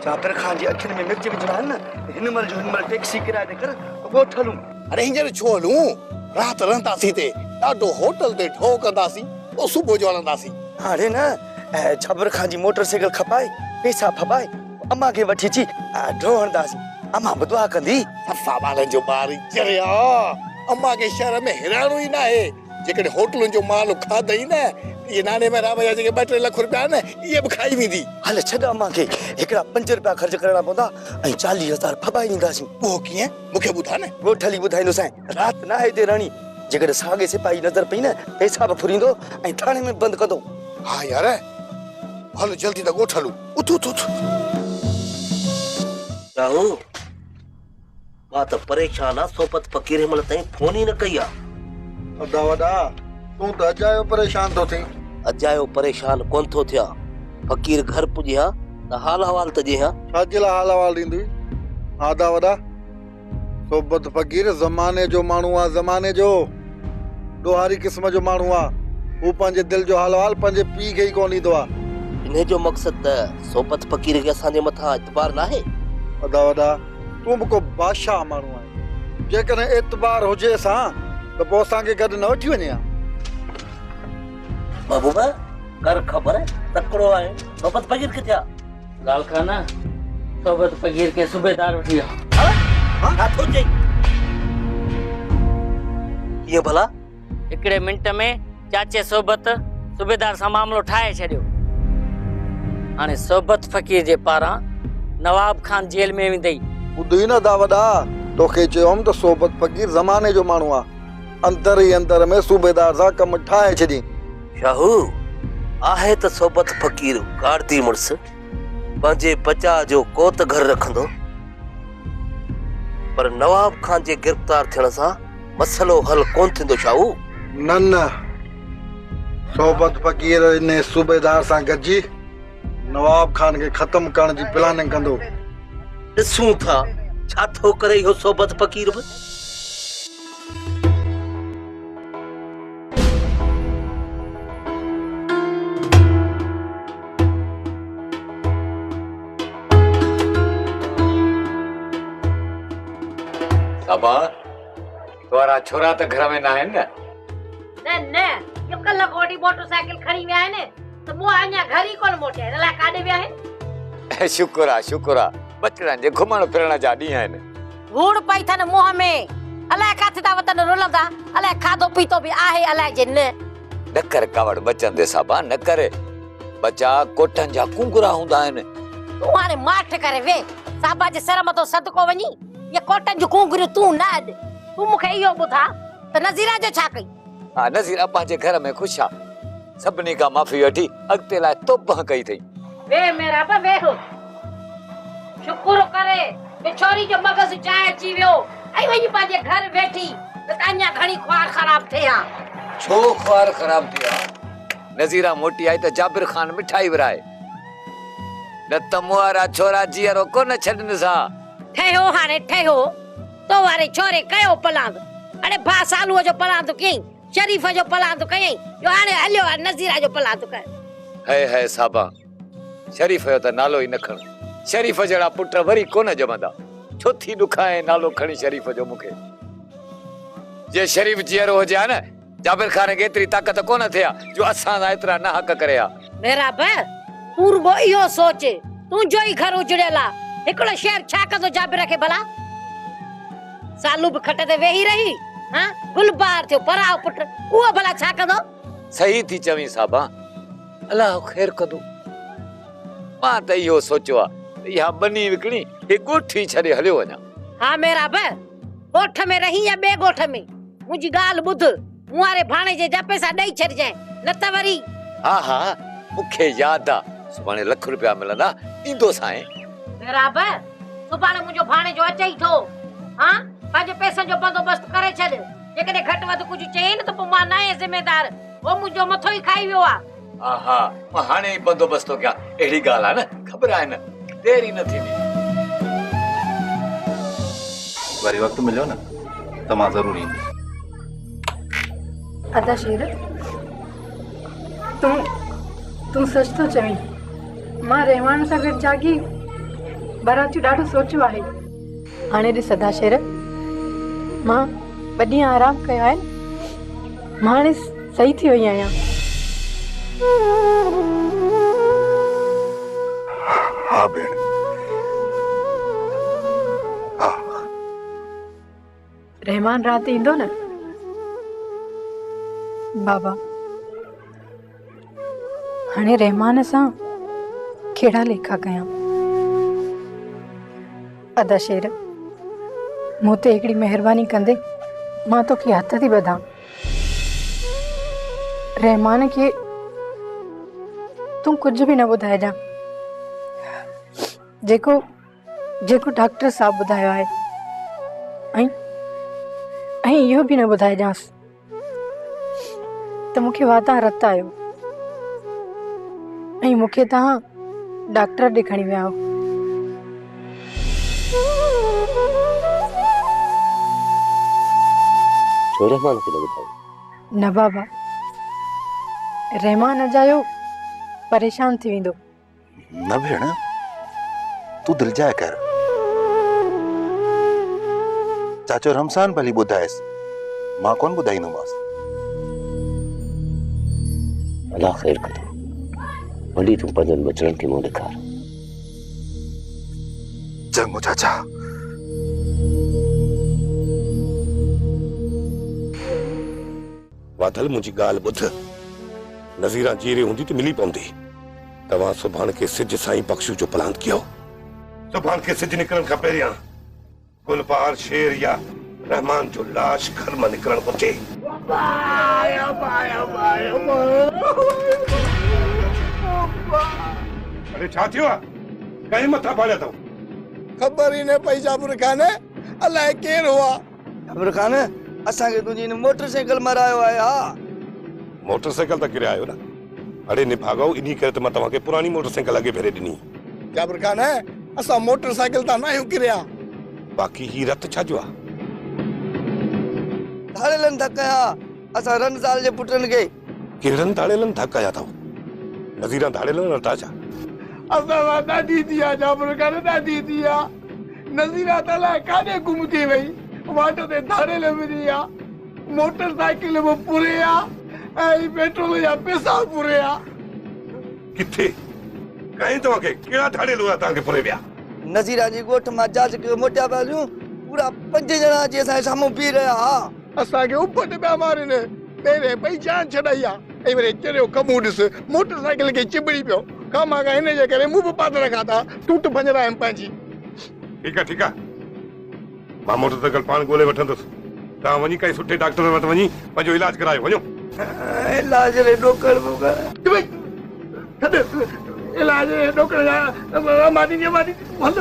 जाबिर खान जी अखियुनि में मिर्च विझणा आहिनि न हिनमल टैक्सी किराए ते कर ॻोठ हलूं। अरे हींअर छो हलूं? रात रहंदासीं ते ॾाढो होटल ते ठो कंदासीं पोइ सुबुह जो हलंदासीं। हाणे न जाबिर खान जी मोटरसाइकिल खपाए पैसा फबाए अम्मा खे वठी अची ढो हणंदासीं। अम्मा बि दुआ कंदी। सफ़ा ॿारनि जो ॿार चरिया अम्मा खे शहर में हिराणो ई न आहे। जेकॾहिं होटलुनि जो माल खाधई न ये नाने में राम जा जेके 2-3 लख रुपया न ये भी खाई वेंदी। हल छॾ अम्मा खे हिकिड़ा 5 रुपया ख़र्च करणा पवंदा ऐं 40,000 फबाए ॾींदासीं। वो कीअं मूंखे ॿुधा न। ॻोठ हली ॿुधाईंदोसांइ। राति न आहे हिते रहणी। जेकॾहिं साॻे सिपाही नज़र पई न पैसा बि फुरींदो ऐं थाणे में बंदि कंदो। हा यार हलो जल्दी त ॻोठ हलूं। उथ उथ उथ। राहू मां त परेशान आ। सोबत फ़कीर हिनमहिल ताईं फोन ई न कई आ। अदा वॾा तूं त अजायो परेशान थो थी। अजायो परेशान कोन थो थिया। फ़कीर घर पुॼिया त हाल हवाल त ॾियां। छाजे लाइ हाल अहवाल ॾींदी? आदा वॾा सोबत फ़कीर ज़माने जो माण्हू आहे। ज़माने जो ॾोहारी क़िस्म जो माण्हू आहे। हू पंहिंजे दिलि जो हाल अहवाल पंहिंजे पीउ खे ई कोन ॾींदो आहे। इन जो मक़सद त सोबत फ़कीर खे असांजे मथां एतबार नाहे। अदा वॾा तूं बि को बादशाह माण्हू आहे। जेकॾहिं एतबार हुजे असां त पोइ असांखे गॾु न वठी वञे। महबूबा कर ख़बर तकड़ो आहे। सोबत फ़कीर किथे आ? लाल खाना सोबत फ़कीर के सूबेदार वठी आ। छा थो चई? ये भला हिकिड़े मिंट में चाचे सोबत सूबेदार सां मामलो ठाहे छॾियो। हाणे सोबत फ़कीर जे पारां नवाब खान जेल में वेंदई। ॿुधी न दा वॾा तोखे चयोमि त सोबत फ़कीर ज़माने जो माण्हू आहे। अंदर ई अंदर में सूबेदार सां कमु ठाहे छॾी। शाहू आहे त सोबत फ़कीर गार्दी मुड़स पंहिंजे बचा जो कोत घर रखंदो पर नवाब खान जे गिरफ़्तार थियण सां मसलो हल कोन थींदो। शाहू न न सोबत फ़कीर इन सूबेदार सां गॾिजी नवाब खान खे ख़त्म करण जी प्लानिंग कंदो। ॾिसूं था छा थो करे इहो सोबत फ़कीर बि। साबा तुम्हारा छोरा तो घर में ना है ना? न यो कल गोडी मोटरसाइकिल खणी विया आहिनि त मूं अञा घर ई कोन मोटिया। हिन लाइ काॾे विया आहिनि? शुक्र आ बचड़नि जे घुमण फिरण जा ॾींहं आहिनि। धूड़ पई थन मुंह में। अलाए काथे था वतन रुलंदा। अलाए खाधो पीतो बि आहे अलाए जे न कर कावड़ बचन दे साबा न करे। बचा कोटन जा कुंगुरा हूंदा आहिनि। तूं हाणे माठ करे वे। साबा जे सर मथो सदको वञी ये कोटन जो कुंगुरियूं तूं न अॾ। तूं मूंखे इहो ॿुधा त नज़ीरा जो छा कई? हाँ नज़ीरा पंहिंजे घर में ख़ुशि आ। सभिनी खां माफ़ी वठी अॻिते लाइ तोबह कई अथई। वे मेरा बा वे शुक्र करे छोरी जो मगज़ चाहे अची वियो ऐं वञी पंहिंजे घर वेठी त अञा घणी ख्वार ख़राब थिए हा। छो ख्वार ख़राब थिया? नज़ीरा मोटी आई त जाबिर खान मिठाई विराए न त मुआरा छोरा जीअरो कोन छॾनि सा। ठहियो हाणे ठहियो तो वारे छोरे कयो पलांद। अरे भा सालूअ जो पलांद कयईं शरीफ जो पलांद कयईं जो हाणे हलियो आहे नज़ीरा जो पलांद कर। है साबा शरीफ जो त नालो ई न खण। शरीफ जड़ा पुट वरी कोन जमंदा। छो थी दुखाए नालो खणी शरीफ जो मूंखे। जे शरीफ जीअरो हुजे हा न जाबिर खान खे एतिरी ताक़त कोन थिया जो असां एतिरा न हक़ करे हा। मेरा बा तूं रुगो इहो सोच तुंहिंजो ई घर उजड़ियल आहे। हिकिड़ो शेर छा कंदो जाबिर खे भला? सालू बि खट ते वेही रही हां गुलबार थियो पराओ पुट उहो भला छा कंदो? सही थी चवी साबा अल्लाह ख़ैर कंदो। मां त इहो सोचियो आहे इहा बनी विकणी हे ॻोठी छॾे हलियो वञा। हा मेरा बा ॻोठ में रही या ॿिए ॻोठ में मुंहिंजी ॻाल्हि ॿुध। मूं वारे भाणे जे जा पैसा ॾेई छॾिजांइ न त वरी। हा मूंखे यादि आहे सुभाणे लाख रुपया मिलंदा ईंदो साईं। मेरा बा सुभाणे मुंहिंजो भाणे जो अचे ई थो। हां पंहिंजे पैसनि जो बंदोबस्त करे छॾ। जेकॾहिं घटि वधि कुझु चई न त पोइ मां न आहियां ज़िम्मेदार। वो मुंहिंजो मथो ई खाई वियो आहे। हा मां हाणे ई बंदोबस्त थो कयां। अहिड़ी ॻाल्हि आहे न ख़बर आहे न देरी न थींदी। वरी वक्त मिलियो न त मां ज़रूर ईंदुसि। अदा शेर तूं सच तो चवीं। मां रहमान सां गॾु जागी बराचू ॾाढो सोचियो आहे। हाणे ॾिस सदा शेर, मां ॿ ॾींहं आराम कयो आहे, मां हाणे सही थी वई आहियां। हाँ भेण, हाँ। रहमान रात ईंदो न? बाबा हाणे रहमान सां कहिड़ा लेखा कयां? अदा शेर, मूं ते हिकिड़ी महिरबानी कंदे मां तोखे हथ थी ॿधां। रहमान खे तूं कुझु बि न ॿुधाइजां, जेको जेको डॉक्टर साहब ॿुधायो आहे, ऐं इहो बि न ॿुधाइजांसि त मूंखे वाता रत आयो ऐं मूंखे तव्हां डॉक्टर ॾे खणी विया हो। छो रहमान खे न ॿुधायो? न बाबा, रहमान अजायो परेशान थी वेंदो। न भेण, तू दिल जाए कर। चाचो रमसान भली ॿुधायसि, मां कोन ॿुधाईंदोमांसि। अलाह ख़ैर करे, भली तूं पंहिंजनि बचड़नि खे मुंहुं ॾेखार। चङो चाचा। वाधल मुंहिंजी ॻाल्हि ॿुध, नज़ीरा जीरे हूंदी त मिली पवंदी। तव्हां सुभाणे के सिज साईं बख्शू जो प्लान कयो। सुभाणे के सिज निकिरण खां पहिरियां गुलबार शेर या रहमान जो लाश घर मां निकिरण घुरिजे। अरे छा थियो आहे? कंहिं मथां फाड़िया अथव? ख़बर ई न पई जाबिर खान, अलाए केरु हुआ। जाबिर खान, असांखे तुंहिंजी हिन मोटरसाइकिल मरायो आहे। हा, मोटरसाइकिल त किरिया आयो न? अड़े निभागो, इन्ही करे त मां तव्हांखे पुरानी मोटरसाइकिल अॻे भेरे ॾिनी। जाबिर खान, असां मोटरसाइकिल त न आहियूं किरिया। बाक़ी ही रत छा जो आहे? धाड़ेलनि धकाया असां रनसाल जे पुटनि खे। कहिड़नि धाड़ेलनि धकाया अथव? नज़ीरा धाड़ेलनि रता छा? असां ॾाढी थी आहे जाबिर खान, ॾाढी थी आहे। नज़ीरा त अलाए काॾे गुम थी वई, वाट ते धाड़ेल मिली आहे, मोटरसाइकिल बि पूरे आहे ऐं पेट्रोल जा पैसा पूरे आहे। किथे कहीं तव्हांखे कहिड़ा धाड़ेल हुआ तव्हांखे पुरे विया? नज़ीरा जी ॻोठ मां जांच करे मोटिया पिया हलियूं, पूरा 5 ॼणा अची असांजे साम्हूं बीह रहिया। हा, असांखे उपट पिया मारनि, पहिरें पई जान छॾाई आहे ऐं वरी चरियो कमू ॾिस, मोटरसाइकिल खे चिबड़ी पियो। कम आहे हिन जे करे मूं बि पातड़ खाधा, टूट भंजरा आहिनि पंहिंजी। ठीकु आहे, ठीकु आहे, मां मोटरसाइकिल पाण ॻोल्हे वठंदुसि। तव्हां वञी काई सुठे डॉक्टर वटि वञी पंहिंजो इलाज करायो। वञो। इलाज रे डोकर बोकर इलाज डोकर जा मानी हल।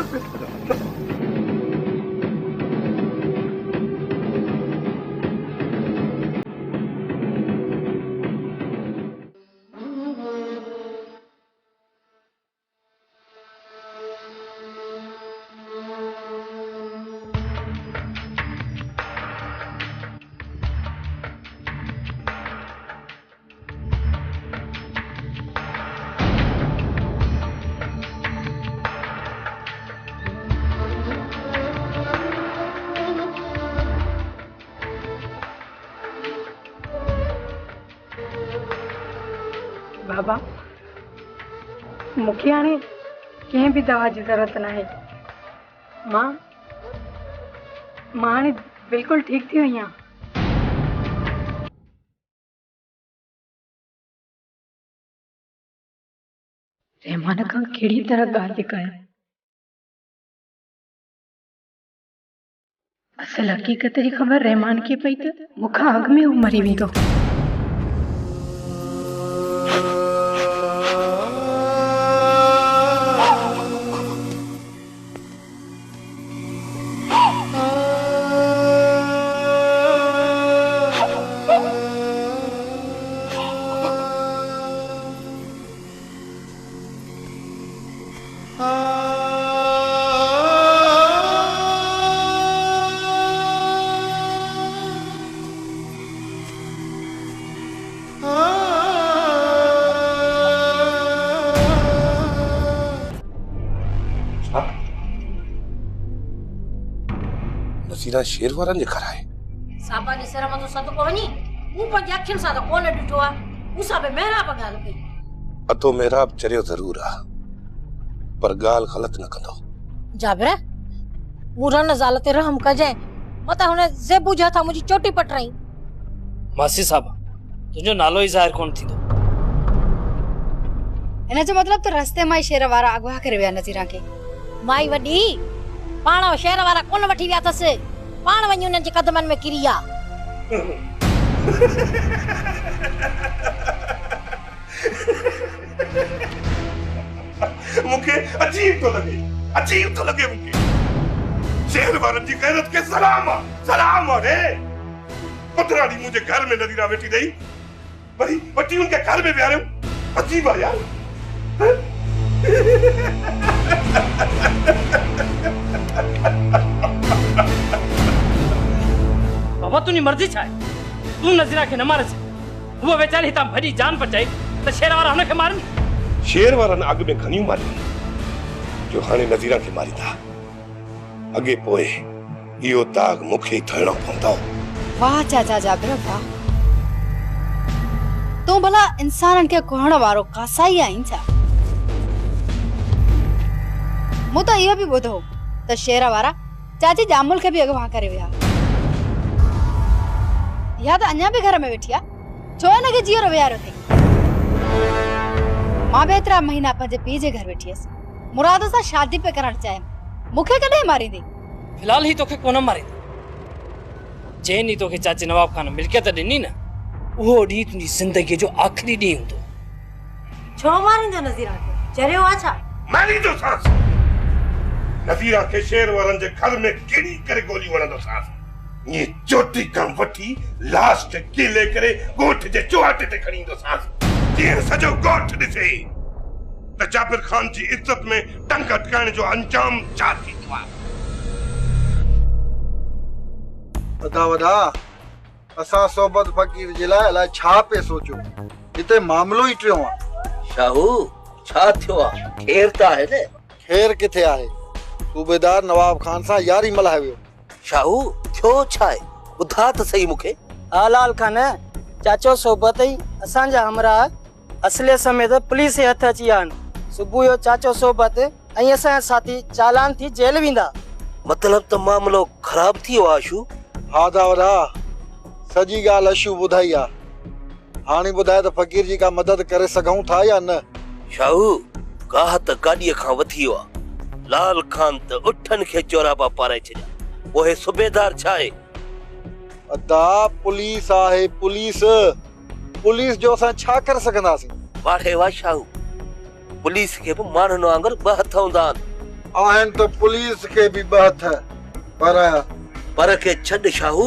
बाबा, मूंखे हाणे कंहिं बि दवा जी ज़रूरत न आहे। मां हाणे बिल्कुलु ठीकु थी वई आहियां। रहमान खां कहिड़ी तरह ॻाल्हि कयां? असल हक़ीक़त जी ख़बर रहमान खे पई त मूंखां अॻु में हू मरी वेंदो। नज़ीरा शेर वारनि जे घर आहे। साबा जे सिर मथां सदको वञी मूं पंहिंजी अखियुनि सां त कोन ॾिठो आहे, मूंसां बि महिराब ॻाल्हि कई। अतो मेहराब चरियो ज़रूर आहे, पर ॻाल्हि ग़लति न कंदो। जाबिर मूं रन ज़ाल ते रहम कजांइ, मता हुन ज़ेबू जे हथां मुंहिंजी चोटी पटराई। मासी साहब तुंहिंजो नालो ई ज़ाहिर कोन थींदो। इन जो मतलब त रस्ते मां ई शेर वारा अगवा करे विया नज़ीरा खे। माई वॾी पाण शहर वारा कोन वठी विया अथसि, पाण वञी उन्हनि जे कदमनि में किरी आ। मूंखे अजीब थो लगे मूंखे। शेर वारनि जी गैरत के सलाम आहे रे। पुतराणी मुझे घर में नज़ीरा वेठी रही, वरी वठी उनके घर में विहारियो। अजीब आहे यार। बाबा तुंहिंजी मर्ज़ी छा आहे? तूं नज़ीरा खे न मारेसि, उहो वेचारी हितां भॼी जान बचाई त शेर वारा हुनखे मारनि। शेर वारनि अॻ में घणियूं मारियूं, जो हाणे नज़ीरा खे मारींदा। अॻे पोइ इहो दाग मूंखे ई थड़णो पवंदो। वाह चाचा जाबिर वाह, तूं भला इंसाननि खे कोहण वारो कासाई आहीं छा? मूं त इहो बि ॿुधो त शेर वारा चाची जामुल खे बि अगवा करे विया। या त अञा बि घर में वेठी आहे, छो हिनखे जीअरो विहारियो अथई? मां बि एतिरा महीना पंहिंजे पीउ जे घर वेठी हुअसि, मुराद सां शादी पे करणु चाहियमि, मूंखे कॾहिं मारींदी? फिलहाल ही तोखे कोन मारींदी। जंहिं ॾींहुं तोखे चाची नवाब खान मिल्कियत ॾिनी न, उहो ॾींहुं तुंहिंजी ज़िंदगीअ जो आख़िरी ॾींहुं हूंदो। छो मारींदो नज़ीरा खे? चरियो आहे छा? मारींदो सांस। नज़ीरा खे शेर वारनि जे घर में किरी करे गोली वणंदो सांस। ये चोटी खां वठी लास्ट कीले करे गोठ जे चौहाटे ते खणी ईंदो सांस। जीअं सॼो गोठ ॾिसे त जाबिर खान जी इज्जत में टंग अटकाइण जो अंजाम छा थींदो आहे। वॾा असां सोबत फ़कीर जे लाइ अलाए छा पे सोचो, हिते मामलो ई टियों आहे। शाहू छा थियो आहे? खेर त आहे न? खेर किथे आहे? सूबेदार नवाब खान सां यारी मल्हाए वियो। शाहू थियो छा आहे? ॿुधा त सही मूंखे। हालाल खान चाचो सोबत ई असांजा हमरा असले समेत पुलिस जे हथ अची विया आहिनि। सुबुह जो चाचो सोबत ऐं असांजा साथी चालान थी जेल वेंदा। मतलब त मामलो ख़राब थी वियो आहे आशू? हा दावरा, सॼी ॻाल्हि अशू ॿुधाई आहे। हाणे ॿुधाए त फ़कीर जी का मदद करे सघूं था या न? शाहू गाह त गाॾीअ खां वधी वियो आहे। लाल खान त उठनि खे चोराबा पाराए छॾिया। ओहे सूबेदार छा आहे? अदा पुलिस आहे, पुलिस जो असां छा करे सघंदासीं? वाहे वाह शाहू, पुलिस खे बि माण्हुनि वांगुरु ॿ हथ हूंदा आहिनि त पुलिस खे बि ॿ हथ, पर के छॾ शाहू,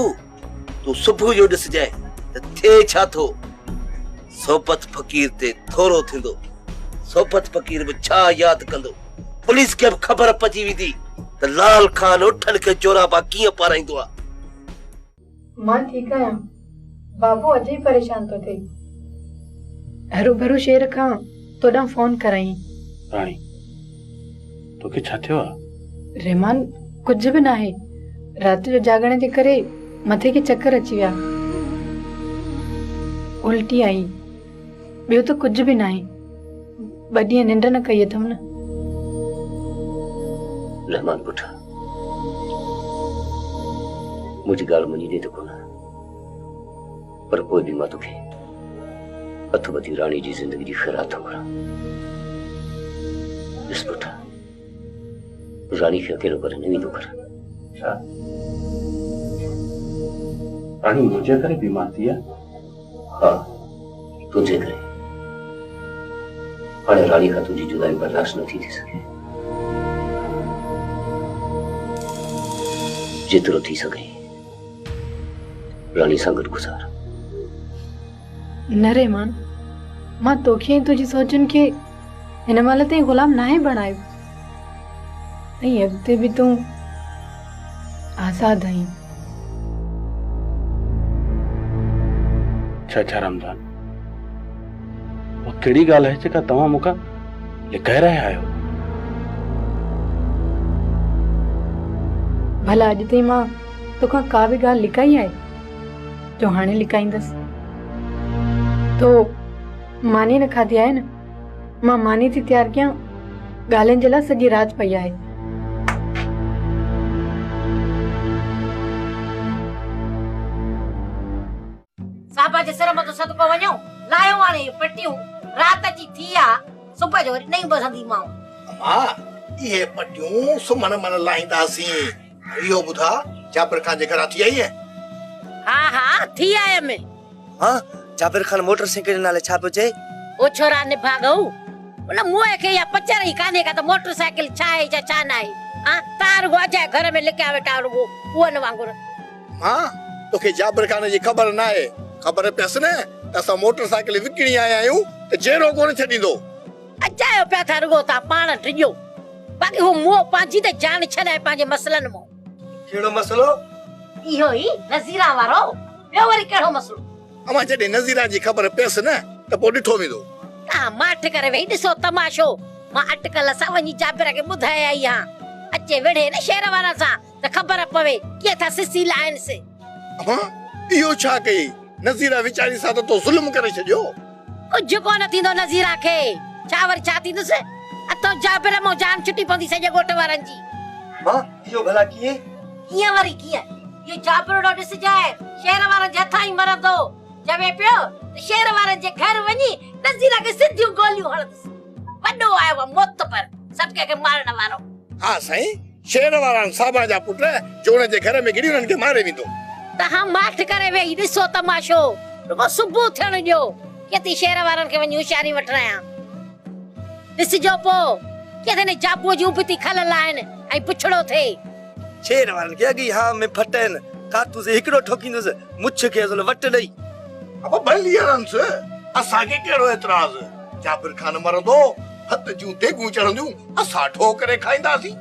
तूं सुबुह जो ॾिसजांइ त थिए छा थो। सोबत फ़कीर ते थोरो थींदो, सोबत फ़कीर बि छा यादि कंदो। पुलिस खे बि ख़बर पइजी वेंदी त लाल खान उठनि खे चोराबा कीअं पाराईंदो आहे। मां ठीक आहियां, बाबू अॼु परेशान तो थिए। हरू भरू शेर खां तोॾां फोन कराई। राणी तोखे छा थियो आहे? रहमान कुछ भी ना है, रात जो जागने जे करे मथे के चक्कर अची विया, उल्टी आई, ॿियो तो कुछ भी ना है। ॿ ॾींहं निंड न कई अथम न। रहमान पुट, मुझी ॻाल्हि मञी ॾे त कोन, पर पोइ बि मां तोखे हथ ॿधी राणी जी ज़िंदगी जी ख़ैरात थो करां। ॾिस पुट, राणी खे अकेलो करे न वेंदो कर। छा राणी मुंहिंजे करे बीमार थी आहे? हा, तुंहिंजे करे। हाणे राणी खां तुंहिंजी जुदाई बर्दाश्त नथी थी सघे। जेतिरो थी सघे राणी सां गॾु गुज़ार। न रहमान, मां तोखे तुंहिंजी सोचुनि खे हिन महिल ताईं ग़ुलाम नाहे बणायो, ऐं अॻिते बि तूं आज़ाद आहीं। छा रमज़ान, वो कहिड़ी ॻाल्हि आहे जेका तव्हां मूंखां लिकाए रहिया आहियो? भला अॼु ताईं मां तोखां का बि ॻाल्हि लिकाई आहे जो हाणे लिकाईंदसि? तो मानी न खाधी आहे न, मां मानी थी तयारु कयां। ॻाल्हियुनि जे लाइ सॼी रात पई आहे। साबा जे सिर मथां सदको वञो, लायो हाणे पटियूं, रात जी थी आ, सुबुह जो वरी नहीं बसंदी मां। मां ये पटियूं सुमन मन लाईंदासीं। इहो ॿुधा जाबिर खान जे घरां थी आई है? हाँ हाँ थी आया मैं। हाँ जाबिर खान मोटरसाइकिल नाले छा पियो चए? ओ छोरा ने भागऊ उन मुए के या पचर ही काने का तो मोटरसाइकिल छा है छा ना है। हां तार गो अजा घर में लेके आवे टार गो वो न वांगुर। मां तोखे जाबिर खान जी खबर ना है? खबर पेस ने असा मोटरसाइकिल विकणी आया आयूं त जेरो कोन छडींदो। अजायो पे था रुगो ता पाण टिजो, बाकी वो मुओ पांजी ते जान छडाए पांजे मसलन मो। केड़ो मसलो? इहो ही नजीरा वारो, ॿियो वरी केड़ो मसलो? अमा जॾहिं नज़ीरा जी खबर पेस न त पोइ ॾिठो वेंदो। ता माठ करे वेही ॾिसो तमाशो। मां अटकल सां वञी जाबिर खे ॿुधाए आई हां, अचे वेड़े न शहर वारा सां त खबर पवे के था सिसी लाइन से। अमा इहो छा कई? नज़ीरा वीचारी सां तो ज़ुल्म करे छडियो। कुछ कोन थींदो नज़ीरा खे, छा वर छा थींदुसि? अतो जाबिर मो जान छुटी पवंदी सॼे गोठ वारनि जी। मां इहो भला कीअं? कीअं वरी कीअं? ये जाबिर ॾिस जाए शहर वारनि जे हथां ई मरंदो। जवे पियो त शहर वारनि जे घर वञी नज़ीरा खे सिधियूं गोलियूं हणंदुसि। वॾो आयो आहे मोत पर सबके के मारण वारो। हां साईं, शहर वारनि साबा जा पुट जो उन जे घर में गिरी उन्हनि खे मारे वेंदो। त हां माठ करे वेही ॾिसो तमाशो। रुगो सुबुह थियण ॾियो, केती शहर वारनि खे वञी होशियारी वठण आया। ॾिसजो पोइ केते ने जाबूअ जी उबती खलल आहिनि ऐं पुछड़ो थे। शेर वारनि खे अॻी हा में फटनि, कातूस हिकिड़ो ठोकींदुसि, मुछ खे असुल वट ॾेई। अब भली हरंस असांखे कहिड़ो एतराज़? जाबिर खान मरंदो, हथ जूं देगूं चढ़ंदियूं, असां ठोकरे खाईंदासीं।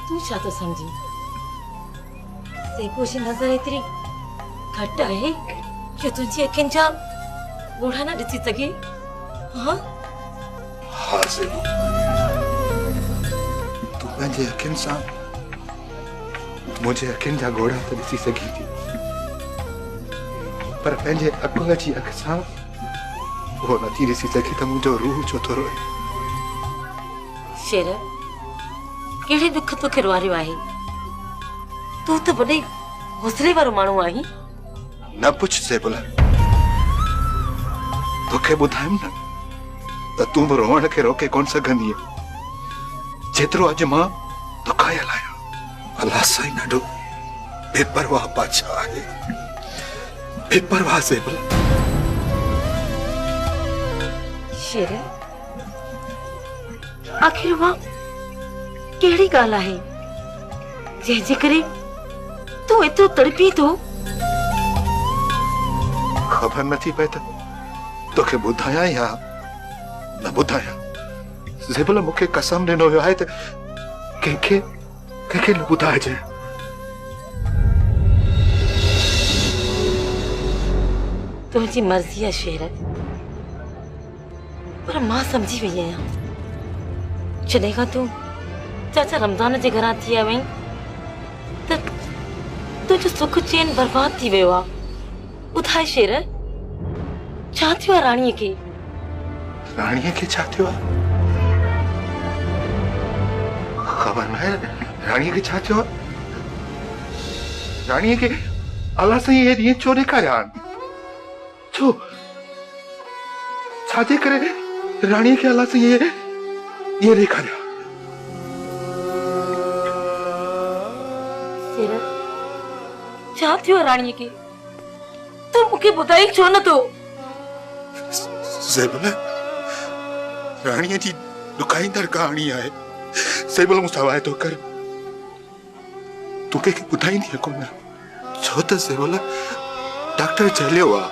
तू तो समझी सेको जी नजर इतनी घट है कि तुझे अखिन जा बूढ़ा ना दिसी सके। हाँ हाँ सेबू, तू पंहिंजे अखिन सां मुझे अखिन जा घोड़ा तो दिसी सकी थी, पर पंहिंजे अकुल जी अख सां वो नथी दिसी सकी त मुझो रूह छो थो रोए। शेर केड़े दुख तो खिरवारियो आहे? तू तो बड़े हौसले वारो माण्हू आहीं। न पुछ सेबुल, तोखे ॿुधायमि न त तूं बि रोअण खे रोके कोन सघंदी जेतिरो अॼु मां दुखायल आहियां। अलाह साईं ॾाढो बेपरवाह बादशाह आहे, बेपरवाह सेबुल। शेर आखिर मां केड़ी गाल आहे जंहिंजे करे तू एतिरो तड़पी थो? खबर नथी पए त तोखे ॿुधायां या न ॿुधायां। ज़ेबुल मूंखे कसम ॾिनो वियो आहे त कंहिंखे न ॿुधाइजे। तुंहिंजी मर्ज़ी आहे शेर, पर मां समझी वई आहियां। जॾहिं खां तूं चाचा रमज़ान जे घरां थी आहीं त तुंहिंजो सुख चैन बर्बाद थी वियो आहे। ॿुधाए शेर, छा थियो आहे राणीअ खे? राणीअ खे छा थियो आहे? खबर न आहे राणीअ खे छा थियो आहे। राणीअ खे अलाह साईं इहे ॾींहं छो ॾेखारिया आहिनि? छो छाजे करे राणीअ खे अलाह साईं इहे ॾेखारिया? छा थियो राणीअ खे? तू मूंखे ॿुधाई छो नथो? ज़ैबल राणीअ जी ॾुखाईंदड़ कहाणी आहे। ज़ैबल मूंसां वाइदो कर, तूं कंहिंखे ॿुधाईंदीअ कोन, छो त ज़ैबल डॉक्टर चलियो आहे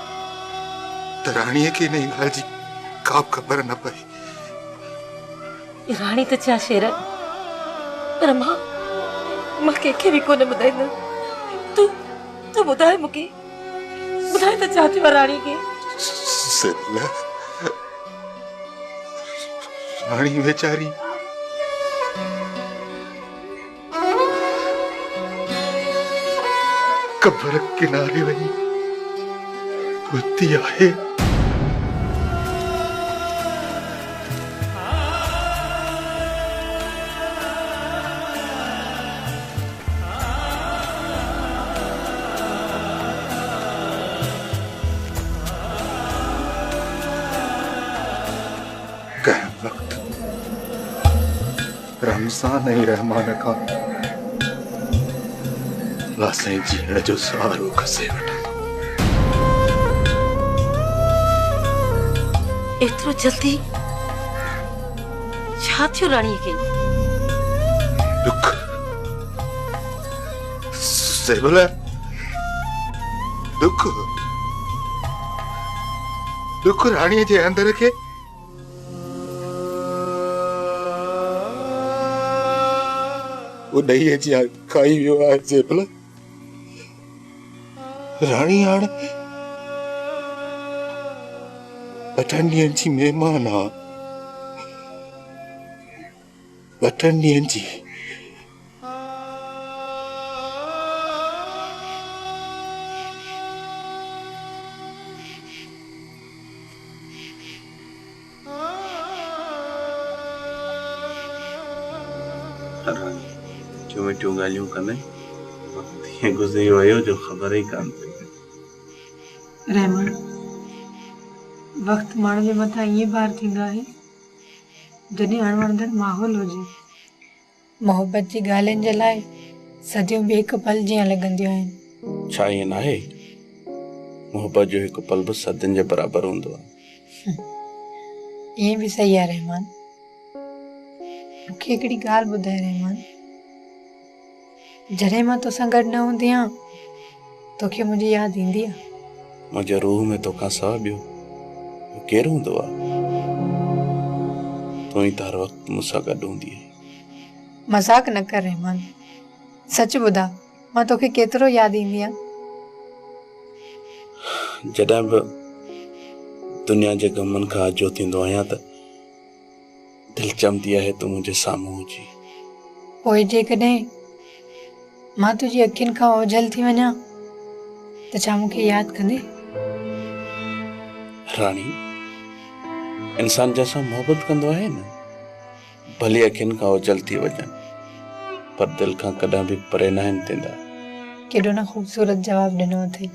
त राणीअ खे हिन ॻाल्हि जी का बि ख़बर न पई। राणी त छा शेर, पर मां कंहिंखे बि कोन ॿुधाईंदमि। तू ॿुधाए मूंखे, ॿुधाए त छा थियो राणी खे? ज़ैबल राणी वेचारी कब्र किनारे वही बुद्धि आहे। वक्त रमज़ान ऐं रहमान खां लासाई जीअण जो सहारो खसे वठंदो। एतिरो जल्दी छा थियो राणीअ खे? दुख ज़ैबल दुख राणीअ जे अंदर खे उॾईअ जी खाई वियो आहे। ज़ैबल राणी हाणे 8 ॾींहंनि जी महिमान आहे, 8 ॾींहंनि जी। मिठियूं ॻाल्हियूं कंदे हीअं गुज़री वियो जो ख़बर ई कान पई। रहमान, वक़्तु माण्हू जे मथां ईअं बार थींदो आहे जॾहिं अणवणंदड़ माहौल हुजे। मोहबत जी ॻाल्हियुनि जे लाइ सदियूं बि हिकु पल जीअं लॻंदियूं आहिनि। छा ईअं न आहे? मोहबत जो हिकु पल बि सदियुनि जे बराबरि हूंदो आहे। ईअं बि सही आहे रहमान। मूंखे हिकिड़ी ॻाल्हि ॿुधाए रहमान, जॾहिं मां तोसां गॾु न हूंदी आहियां तोखे मुंहिंजी यादि ईंदी आहे? मुंहिंजे रूह में तोखां सवाइ ॿियो केरु हूंदो आहे? तूं ई त हर वक़्तु मूंसां गॾु हूंदी आहे। मज़ाक न कर रहमान, सच ॿुधा मां तोखे केतिरो यादि ईंदी आहे। जॾहिं बि दुनिया जे ग़मनि खां आजो थींदो आहियां त दिलि चमंदी आहे तूं मुंहिंजे साम्हूं हुजी। पोइ जेकॾहिं मां तुंहिंजी अखियुनि खां ओझल थी वञा त छा मूंखे यादि कंदे? राणी, इंसान जंहिंसां मोहबत कंदो आहे न, भले अखियुनि खां ओझल थी वञनि पर दिलि खां कॾहिं बि परे न आहिनि थींदा। केॾो न ख़ूबसूरत जवाबु ॾिनो अथई।